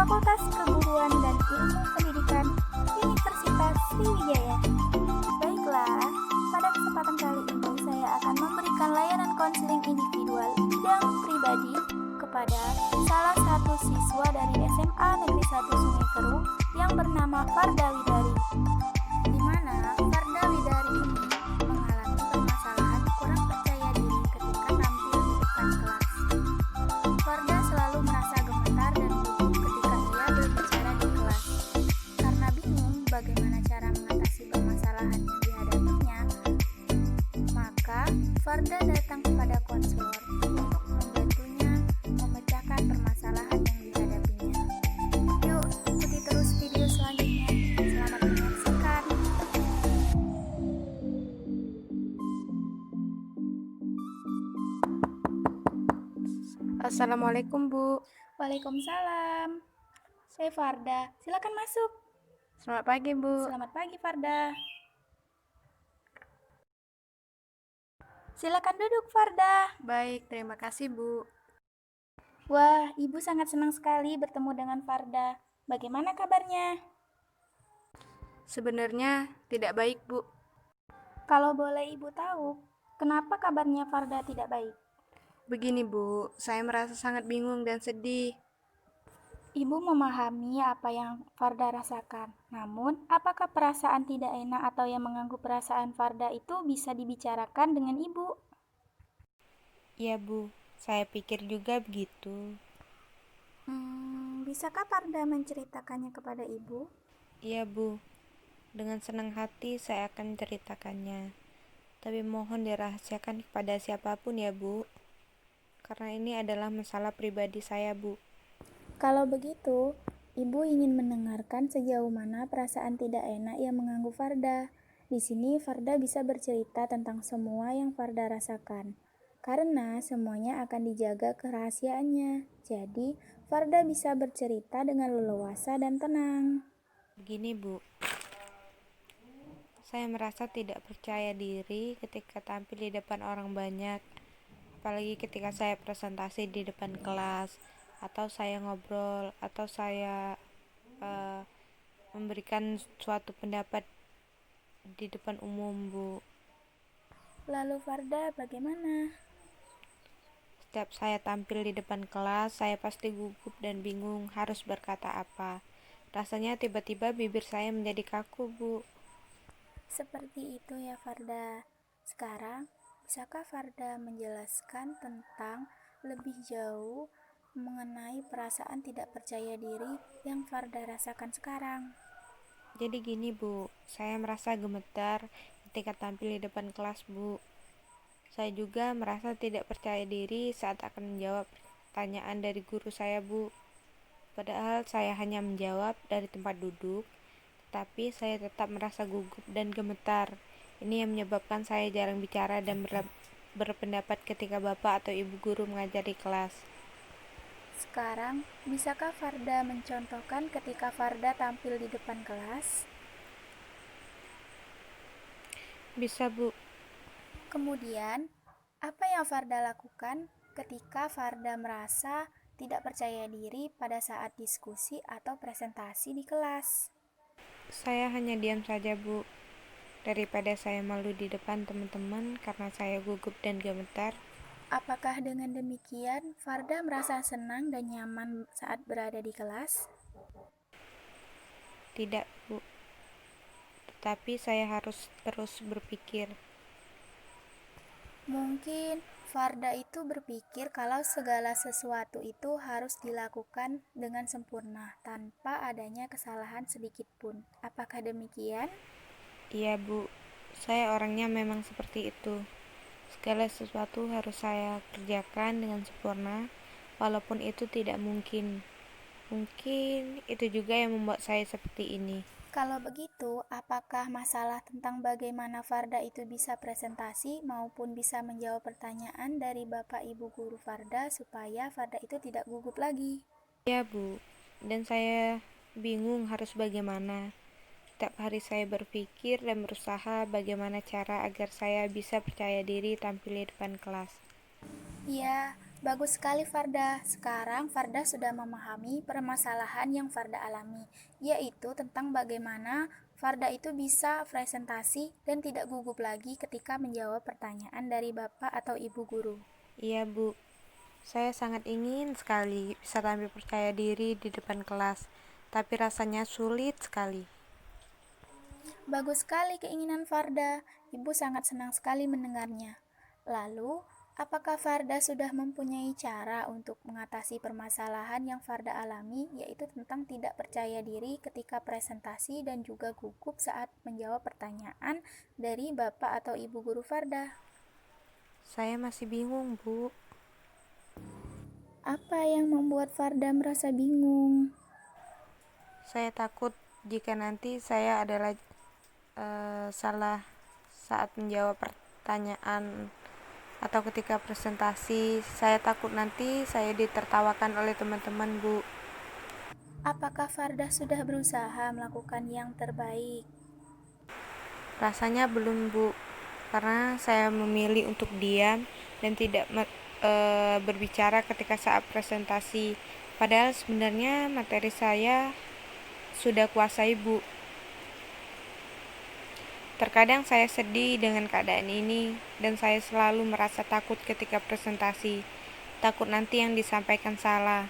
Fakultas Keguruan dan Ilmu Pendidikan Universitas Sriwijaya. Baiklah, pada kesempatan kali ini saya akan memberikan layanan konseling individual bidang pribadi kepada salah satu siswa dari SMA Negeri 1 Sungai Keru yang bernama Farda Widari, di mana Farda Widari ini mengalami permasalahan kurang percaya diri ketika tampil di depan kelas. Farda selalu merasa gemetar dan gugup ketika ia berbicara di kelas. Karena bingung bagaimana cara mengatasi permasalahan yang dihadapinya, maka Farda datang kepada konselor untuk membantunya memecahkan permasalahan yang dihadapinya. Yuk, ikuti terus video selanjutnya. Selamat menyaksikan. Assalamualaikum Bu. Waalaikumsalam. Saya Farda, silakan masuk. Selamat pagi Bu. Selamat pagi Farda. Silakan duduk Farda. Baik, terima kasih Bu. Wah, Ibu sangat senang sekali bertemu dengan Farda. Bagaimana kabarnya? Sebenarnya tidak baik Bu. Kalau boleh Ibu tahu, kenapa kabarnya Farda tidak baik? Begini Bu, saya merasa sangat bingung dan sedih. Ibu memahami apa yang Farda rasakan. Namun, apakah perasaan tidak enak atau yang mengganggu perasaan Farda itu bisa dibicarakan dengan Ibu? Iya Bu, saya pikir juga begitu. Bisakah Farda menceritakannya kepada Ibu? Iya Bu, dengan senang hati saya akan menceritakannya. Tapi mohon dirahasiakan kepada siapapun ya Bu. Karena ini adalah masalah pribadi saya Bu. Kalau begitu, Ibu ingin mendengarkan sejauh mana perasaan tidak enak yang mengganggu Farda. Di sini Farda bisa bercerita tentang semua yang Farda rasakan. Karena semuanya akan dijaga kerahasiaannya. Jadi, Farda bisa bercerita dengan leluasa dan tenang. Begini Bu, saya merasa tidak percaya diri ketika tampil di depan orang banyak. Apalagi ketika saya presentasi di depan kelas, atau saya ngobrol, atau saya memberikan suatu pendapat di depan umum Bu. Lalu Farda bagaimana? Setiap saya tampil di depan kelas, saya pasti gugup dan bingung harus berkata apa. Rasanya tiba-tiba bibir saya menjadi kaku Bu. Seperti itu ya Farda. Sekarang, bisakah Farda menjelaskan tentang lebih jauh mengenai perasaan tidak percaya diri yang Farda rasakan sekarang? Jadi gini Bu, saya merasa gemetar ketika tampil di depan kelas Bu. Saya juga merasa tidak percaya diri saat akan menjawab pertanyaan dari guru saya Bu. Padahal saya hanya menjawab dari tempat duduk, tetapi saya tetap merasa gugup dan gemetar. Ini yang menyebabkan saya jarang bicara dan berpendapat ketika Bapak atau Ibu guru mengajar di kelas. Sekarang, bisakah Farda mencontohkan ketika Farda tampil di depan kelas? Bisa Bu. Kemudian, apa yang Farda lakukan ketika Farda merasa tidak percaya diri pada saat diskusi atau presentasi di kelas? Saya hanya diam saja Bu. Daripada saya malu di depan teman-teman karena saya gugup dan gemetar. Apakah dengan demikian Farda merasa senang dan nyaman saat berada di kelas? Tidak Bu. Tetapi saya harus terus berpikir. Mungkin Farda itu berpikir kalau segala sesuatu itu harus dilakukan dengan sempurna tanpa adanya kesalahan sedikit pun. Apakah demikian? Iya Bu, saya orangnya memang seperti itu. Segala sesuatu harus saya kerjakan dengan sempurna, walaupun itu tidak mungkin. Mungkin itu juga yang membuat saya seperti ini. Kalau begitu, apakah masalah tentang bagaimana Farda itu bisa presentasi maupun bisa menjawab pertanyaan dari Bapak Ibu guru Farda supaya Farda itu tidak gugup lagi? Ya Bu, dan saya bingung harus bagaimana. Setiap hari saya berpikir dan berusaha bagaimana cara agar saya bisa percaya diri tampil di depan kelas. Ya, Bagus sekali Farda. Sekarang Farda sudah memahami permasalahan yang Farda alami, yaitu tentang bagaimana Farda itu bisa presentasi dan tidak gugup lagi ketika menjawab pertanyaan dari Bapak atau Ibu guru. Iya, Bu. Saya sangat ingin sekali bisa tampil percaya diri di depan kelas, tapi rasanya sulit sekali. Bagus sekali keinginan Farda. Ibu sangat senang sekali mendengarnya. Lalu, apakah Farda sudah mempunyai cara untuk mengatasi permasalahan yang Farda alami, yaitu tentang tidak percaya diri ketika presentasi dan juga gugup saat menjawab pertanyaan dari Bapak atau Ibu guru Farda? Saya masih bingung, Bu. Apa yang membuat Farda merasa bingung? Saya takut jika nanti saya adalah salah saat menjawab pertanyaan atau ketika presentasi. Saya takut nanti saya ditertawakan oleh teman-teman, Bu. Apakah Farda sudah berusaha melakukan yang terbaik? Rasanya belum, Bu, karena saya memilih untuk diam dan tidak berbicara ketika saat presentasi. Padahal sebenarnya materi saya sudah kuasai, Bu. Terkadang saya sedih dengan keadaan ini, dan saya selalu merasa takut ketika presentasi. Takut nanti yang disampaikan salah.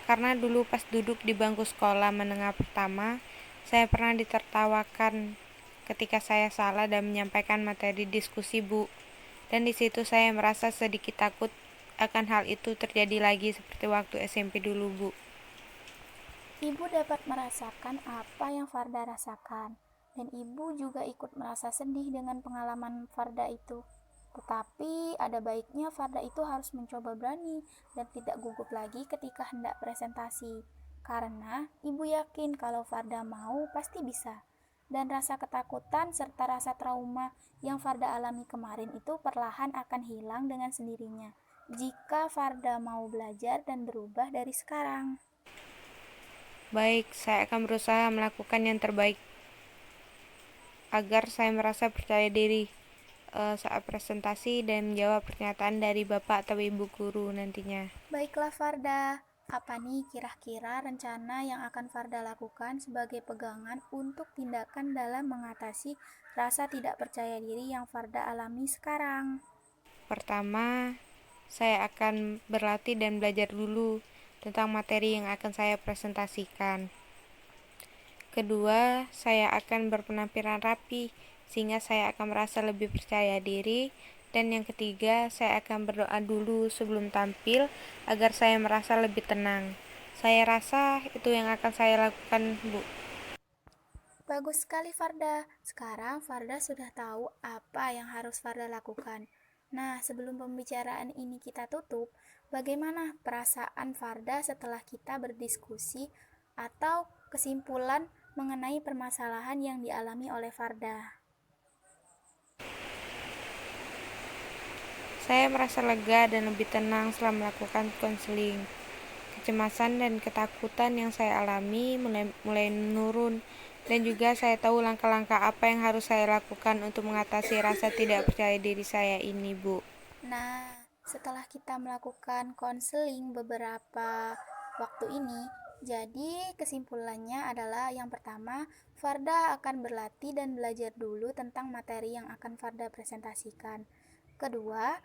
Karena dulu pas duduk di bangku sekolah menengah pertama, saya pernah ditertawakan ketika saya salah dan menyampaikan materi diskusi, Bu. Dan di situ saya merasa sedikit takut akan hal itu terjadi lagi seperti waktu SMP dulu, Bu. Ibu dapat merasakan apa yang Farda rasakan, dan ibu juga ikut merasa sedih dengan pengalaman Farda itu. Tetapi ada baiknya Farda itu harus mencoba berani dan tidak gugup lagi ketika hendak presentasi. Karena ibu yakin kalau Farda mau pasti bisa. Dan rasa ketakutan serta rasa trauma yang Farda alami kemarin itu perlahan akan hilang dengan sendirinya jika Farda mau belajar dan berubah dari sekarang. Baik, saya akan berusaha melakukan yang terbaik agar saya merasa percaya diri saat presentasi dan menjawab pernyataan dari Bapak atau Ibu guru nantinya. Baiklah Farda, apa nih kira-kira rencana yang akan Farda lakukan sebagai pegangan untuk tindakan dalam mengatasi rasa tidak percaya diri yang Farda alami sekarang? Pertama, saya akan berlatih dan belajar dulu tentang materi yang akan saya presentasikan. Kedua, saya akan berpenampilan rapi sehingga saya akan merasa lebih percaya diri. Dan yang ketiga, saya akan berdoa dulu sebelum tampil agar saya merasa lebih tenang. Saya rasa itu yang akan saya lakukan, Bu. Bagus sekali Farda. Sekarang Farda sudah tahu apa yang harus Farda lakukan. Nah, sebelum pembicaraan ini kita tutup, bagaimana perasaan Farda setelah kita berdiskusi atau kesimpulan mengenai permasalahan yang dialami oleh Farda? Saya merasa lega dan lebih tenang setelah melakukan konseling. Kecemasan dan ketakutan yang saya alami mulai menurun, dan juga saya tahu langkah-langkah apa yang harus saya lakukan untuk mengatasi rasa tidak percaya diri saya ini, Bu. Nah, setelah kita melakukan konseling beberapa waktu ini, jadi kesimpulannya adalah yang pertama, Farda akan berlatih dan belajar dulu tentang materi yang akan Farda presentasikan. Kedua,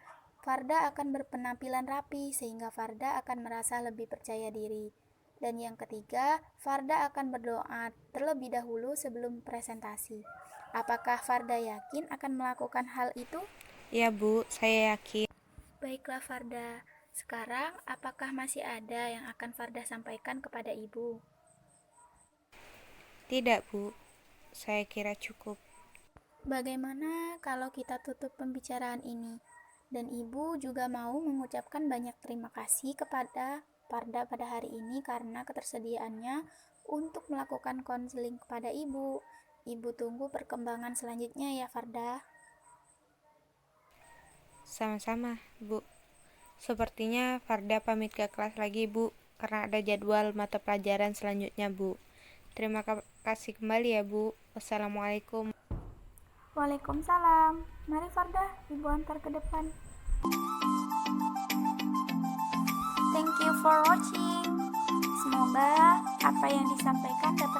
Farda akan berpenampilan rapi sehingga Farda akan merasa lebih percaya diri. Dan yang ketiga, Farda akan berdoa terlebih dahulu sebelum presentasi. Apakah Farda yakin akan melakukan hal itu? Ya, Bu, saya yakin. Baiklah Farda, sekarang apakah masih ada yang akan Farda sampaikan kepada ibu? Tidak, Bu. Saya kira cukup. Bagaimana kalau kita tutup pembicaraan ini? Dan ibu juga mau mengucapkan banyak terima kasih kepada Farda pada hari ini karena ketersediaannya untuk melakukan konseling kepada ibu. Ibu tunggu perkembangan selanjutnya ya Farda. Sama-sama, Bu. Sepertinya Farda pamit ke kelas lagi, Bu, karena ada jadwal mata pelajaran selanjutnya, Bu. Terima kasih kembali ya, Bu. Wassalamualaikum. Waalaikumsalam. Mari Farda, ibu antar ke depan. Thank you for watching. Semoga apa yang disampaikan dapat